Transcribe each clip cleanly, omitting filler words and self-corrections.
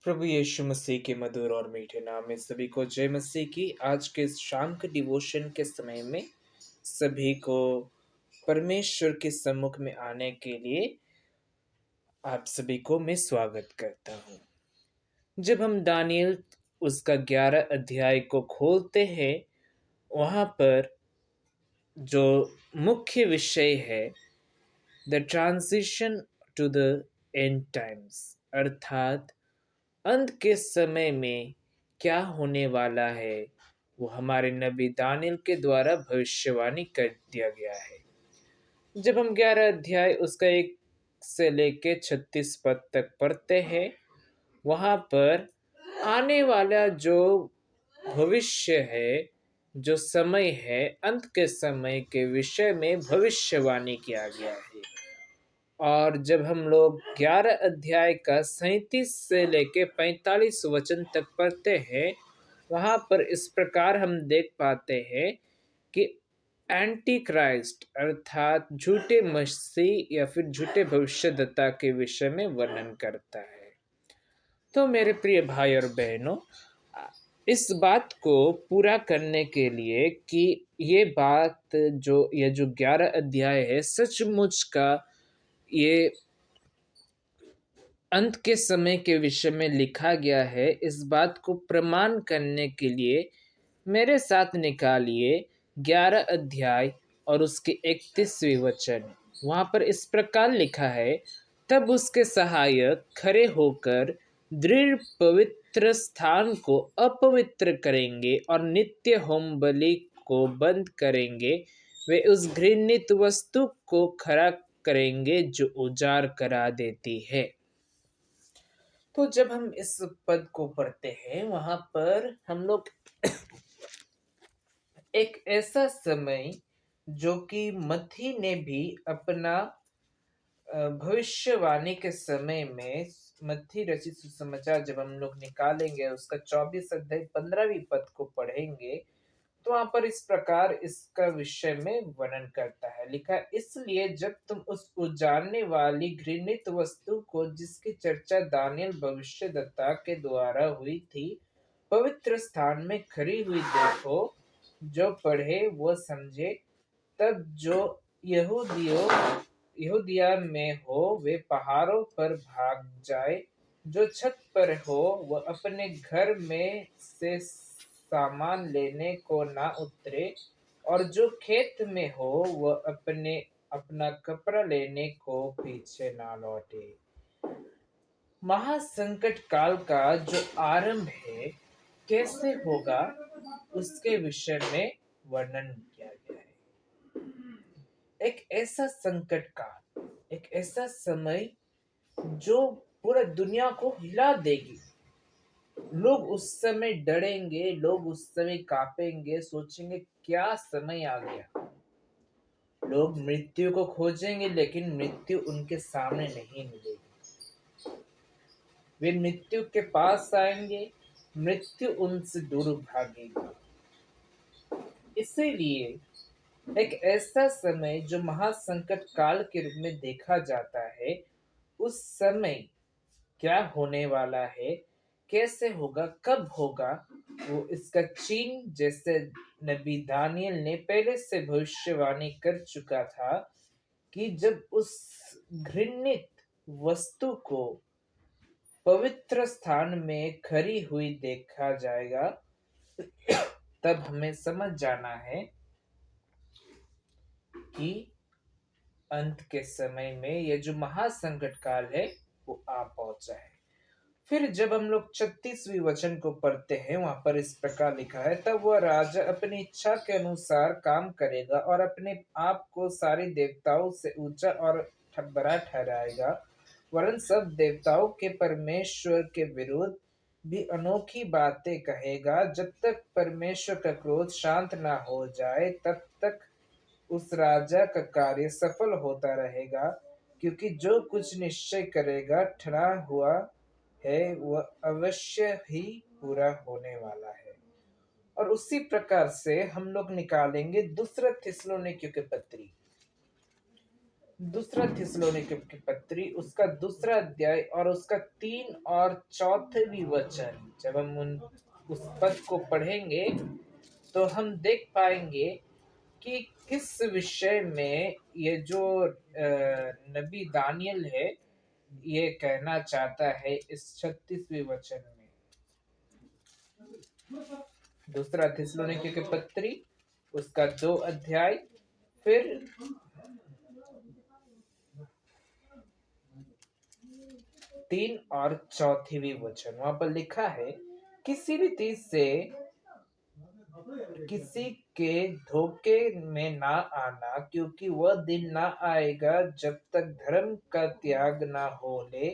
प्रभु यीशु मसीह के मधुर और मीठे नाम में सभी को जय मसीह की। आज के इस शाम के डिवोशन के समय में सभी को परमेश्वर के सम्मुख में आने के लिए आप सभी को मैं स्वागत करता हूँ। जब हम दानियल उसका 11 अध्याय को खोलते हैं, वहाँ पर जो मुख्य विषय है the transition to the end times, अर्थात अंत के समय में क्या होने वाला है, वो हमारे नबी दानियल के द्वारा भविष्यवाणी कर दिया गया है। जब हम 11 अध्याय उसका 1 से लेके 36 पद तक पढ़ते हैं, वहाँ पर आने वाला जो भविष्य है, जो समय है, अंत के समय के विषय में भविष्यवाणी किया गया है। और जब हम लोग 11 अध्याय का 37 से लेके 45 वचन तक पढ़ते हैं, वहाँ पर इस प्रकार हम देख पाते हैं कि एंटी क्राइस्ट अर्थात झूठे मसीह या फिर झूठे भविष्यद्वक्ता के विषय में वर्णन करता है। तो मेरे प्रिय भाई और बहनों, इस बात को पूरा करने के लिए कि ये बात जो 11 अध्याय है सचमुच का ये अंत के समय के विषय में लिखा गया है, इस बात को प्रमाण करने के लिए मेरे साथ निकालिए 11 अध्याय और उसके 31वें वचन। वहाँ पर इस प्रकार लिखा है, तब उसके सहायक खड़े होकर दृढ़ पवित्र स्थान को अपवित्र करेंगे और नित्य होम बलि को बंद करेंगे। वे उस घृणित वस्तु को खड़ा करेंगे जो उजाड़ करा देती है। तो जब हम इस पद को पढ़ते हैं, वहां पर हम लोग एक ऐसा समय जो कि मत्ती ने भी अपना भविष्यवाणी के समय में मत्ती रचित सुसमाचार जब हम लोग निकालेंगे, उसका 24 अध्याय 15वीं पद को पढ़ेंगे, तो वहां पर इस प्रकार इसका विषय में वर्णन करता है। लिखा, इसलिए जब तुम उस उजाड़ने वाली घृणित वस्तु को जिसकी चर्चा दानियल भविष्यद्वक्ता के द्वारा हुई थी पवित्र स्थान में खड़ी हुई देखो, जो पढ़े वो समझे। तब जो यहूदियों यहूदिया में हो वे पहाड़ों पर भाग जाए, जो छत पर हो वह अपने घर में से सामान लेने को ना उतरे, और जो खेत में हो वह अपना कपड़ा लेने को पीछे ना लौटे। महासंकट काल का जो आरंभ है कैसे होगा, उसके विषय में वर्णन किया गया है। एक ऐसा संकट काल, एक ऐसा समय जो पूरा दुनिया को हिला देगी। लोग उस समय डरेंगे, लोग उस समय कांपेंगे, सोचेंगे क्या समय आ गया। लोग मृत्यु को खोजेंगे, लेकिन मृत्यु उनके सामने नहीं मिलेगी। वे मृत्यु के पास आएंगे, मृत्यु उनसे दूर भागेगी। इसीलिए एक ऐसा समय जो महासंकट काल के रूप में देखा जाता है, उस समय क्या होने वाला है, कैसे होगा, कब होगा, वो इसका चिन्ह जैसे नबी दानियल ने पहले से भविष्यवाणी कर चुका था कि जब उस घृणित वस्तु को पवित्र स्थान में खड़ी हुई देखा जाएगा, तब हमें समझ जाना है कि अंत के समय में यह जो महासंकट काल है वो आ पहुंचा है। फिर जब हम लोग 36वीं वचन को पढ़ते हैं, वहां पर इस प्रकार लिखा है, तब वह राजा अपनी इच्छा के अनुसार काम करेगा और अपने आप को सारे देवताओं से ऊंचा और बड़ा ठहराएगा, वरन सब देवताओं के परमेश्वर के विरुद्ध भी अनोखी बातें कहेगा। जब तक परमेश्वर का क्रोध शांत ना हो जाए, तब तक उस राजा का कार्य सफल होता रहेगा, क्योंकि जो कुछ निश्चय करेगा ठहरा हुआ है वह अवश्य ही पूरा होने वाला है। और उसी प्रकार से हम लोग निकालेंगे दूसरा थिस्सलुनीकियों के पत्री दूसरा थिस्सलुनीके की पत्री उसका दूसरा अध्याय और उसका 3 और चौथवी वचन, जब हम उस पद को पढ़ेंगे तो हम देख पाएंगे कि किस विषय में ये जो नबी दानियल है ये कहना चाहता है इस 36वें वचन में। दूसरा थिस्सलुनीके की पत्री उसका 2 अध्याय, फिर 3 और चौथीवी वचन। वहां पर लिखा है, किसी रीति से किसी के धोखे में ना आना, क्योंकि वह दिन ना आएगा जब तक धर्म का त्याग ना हो ले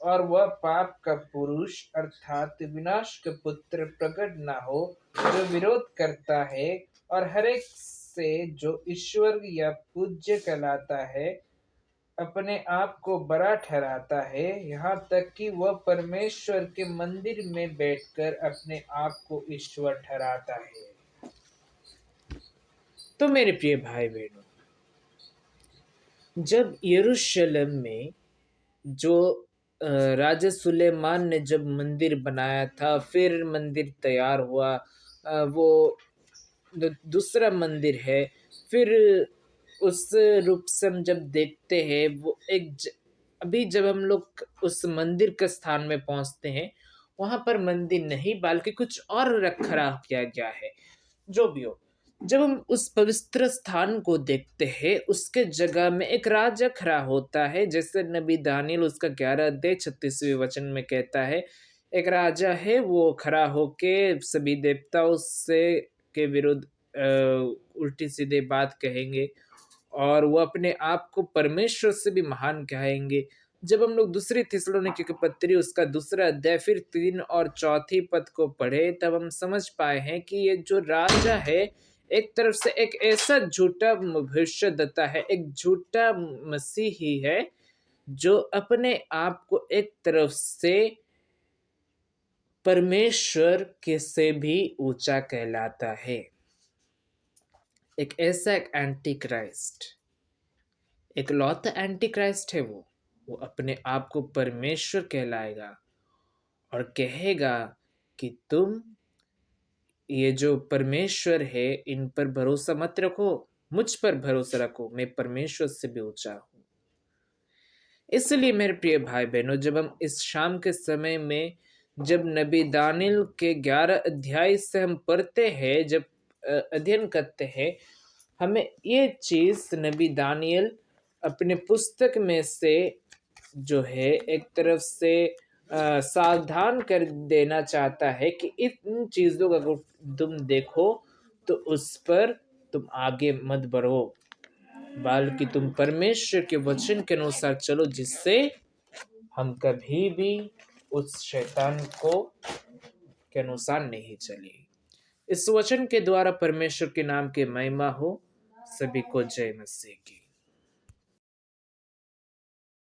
और वह पाप का पुरुष अर्थात विनाश के पुत्र प्रकट ना हो, जो विरोध करता है और हर एक से जो ईश्वर या पूज्य कहलाता है अपने आप को बड़ा ठहराता है, यहाँ तक कि वह परमेश्वर के मंदिर में बैठकर अपने आप को ईश्वर ठहराता है। तो मेरे प्रिय भाई बहनों, जब यरूशलेम में जो राजा सुलेमान ने जब मंदिर बनाया था, फिर मंदिर तैयार हुआ, वो दूसरा मंदिर है, फिर उस रूप से हम जब देखते हैं वो अभी जब हम लोग उस मंदिर के स्थान में पहुंचते हैं, वहां पर मंदिर नहीं बल्कि कुछ और रखरखाव किया गया है। जो भी हो, जब हम उस पवित्र स्थान को देखते हैं उसके जगह में एक राजा खड़ा होता है, जैसे नबी दानियल उसका 11 अध्याय 36वें वचन में कहता है, एक राजा है वो खड़ा होके सभी देवताओं से के विरुद्ध उल्टी सीधे बात कहेंगे और वो अपने आप को परमेश्वर से भी महान कहेंगे। जब हम लोग दूसरी थिस्सलुनीके की पत्री उसका दूसरा अध्याय फिर 3 और चौथी पद को पढ़े, तब हम समझ पाए हैं कि ये जो राजा है एक तरफ से एक ऐसा झूठा भविष्यद्वक्ता है, एक झूठा मसीही है जो अपने आप को एक तरफ से परमेश्वर के से भी ऊंचा कहलाता है। एक ऐसा एक एंटी क्राइस्ट, एक लौता एंटी क्राइस्ट है वो अपने आप को परमेश्वर कहलाएगा और कहेगा कि तुम ये जो परमेश्वर है इन पर भरोसा मत रखो, मुझ पर भरोसा रखो, मैं परमेश्वर से भी ऊंचा हूं। इसलिए मेरे प्रिय भाई बहनों, जब हम इस शाम के समय में जब नबी दानियल के 11 अध्याय से हम पढ़ते हैं, जब अध्ययन करते हैं, हमें ये चीज नबी दानियल अपने पुस्तक में से जो है एक तरफ से सावधान कर देना चाहता है कि इन चीजों का अगर तुम देखो तो उस पर तुम आगे मत बढ़ो, बल्कि तुम परमेश्वर के वचन के अनुसार चलो, जिससे हम कभी भी उस शैतान को के अनुसार नहीं चले। इस वचन के द्वारा परमेश्वर के नाम की महिमा हो। सभी को जय मसीह की।